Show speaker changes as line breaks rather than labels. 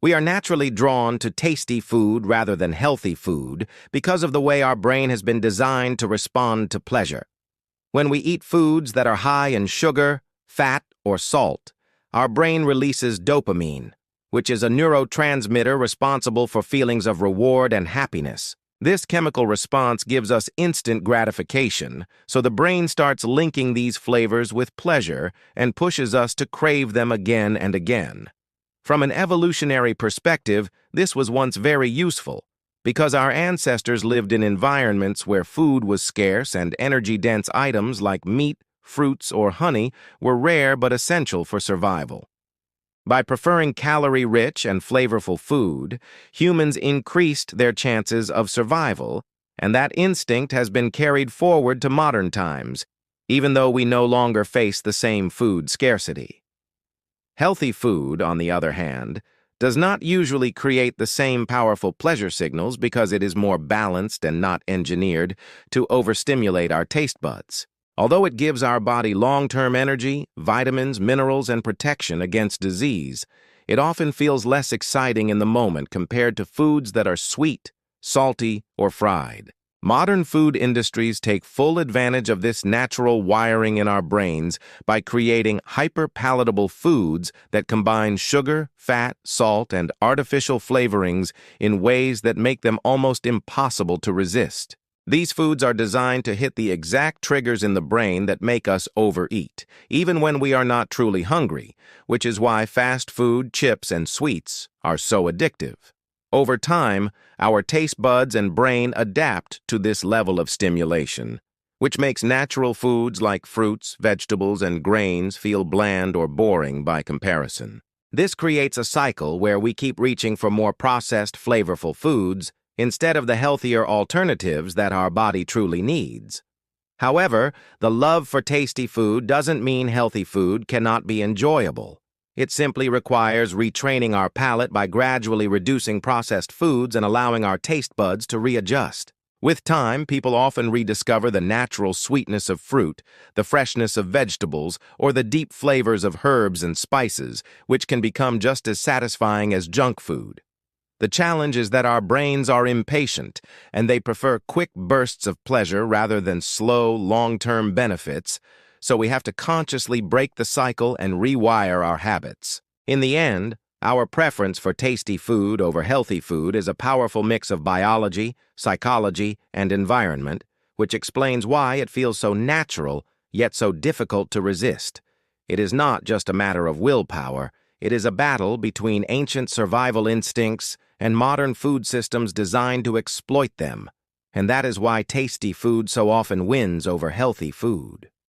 We are naturally drawn to tasty food rather than healthy food because of the way our brain has been designed to respond to pleasure. When we eat foods that are high in sugar, fat, or salt, our brain releases dopamine, which is a neurotransmitter responsible for feelings of reward and happiness. This chemical response gives us instant gratification, so the brain starts linking these flavors with pleasure and pushes us to crave them again and again. From an evolutionary perspective, this was once very useful, because our ancestors lived in environments where food was scarce and energy-dense items like meat, fruits, or honey were rare but essential for survival. By preferring calorie-rich and flavorful food, humans increased their chances of survival, and that instinct has been carried forward to modern times, even though we no longer face the same food scarcity. Healthy food, on the other hand, does not usually create the same powerful pleasure signals because it is more balanced and not engineered to overstimulate our taste buds. Although it gives our body long-term energy, vitamins, minerals, and protection against disease, it often feels less exciting in the moment compared to foods that are sweet, salty, or fried. Modern food industries take full advantage of this natural wiring in our brains by creating hyper-palatable foods that combine sugar, fat, salt, and artificial flavorings in ways that make them almost impossible to resist. These foods are designed to hit the exact triggers in the brain that make us overeat, even when we are not truly hungry, which is why fast food, chips, and sweets are so addictive. Over time, our taste buds and brain adapt to this level of stimulation, which makes natural foods like fruits, vegetables, and grains feel bland or boring by comparison. This creates a cycle where we keep reaching for more processed, flavorful foods instead of the healthier alternatives that our body truly needs. However, the love for tasty food doesn't mean healthy food cannot be enjoyable. It simply requires retraining our palate by gradually reducing processed foods and allowing our taste buds to readjust. With time, people often rediscover the natural sweetness of fruit, the freshness of vegetables, or the deep flavors of herbs and spices, which can become just as satisfying as junk food. The challenge is that our brains are impatient, and they prefer quick bursts of pleasure rather than slow, long-term benefits, so we have to consciously break the cycle and rewire our habits. In the end, our preference for tasty food over healthy food is a powerful mix of biology, psychology, and environment, which explains why it feels so natural, yet so difficult to resist. It is not just a matter of willpower, it is a battle between ancient survival instincts and modern food systems designed to exploit them. And that is why tasty food so often wins over healthy food.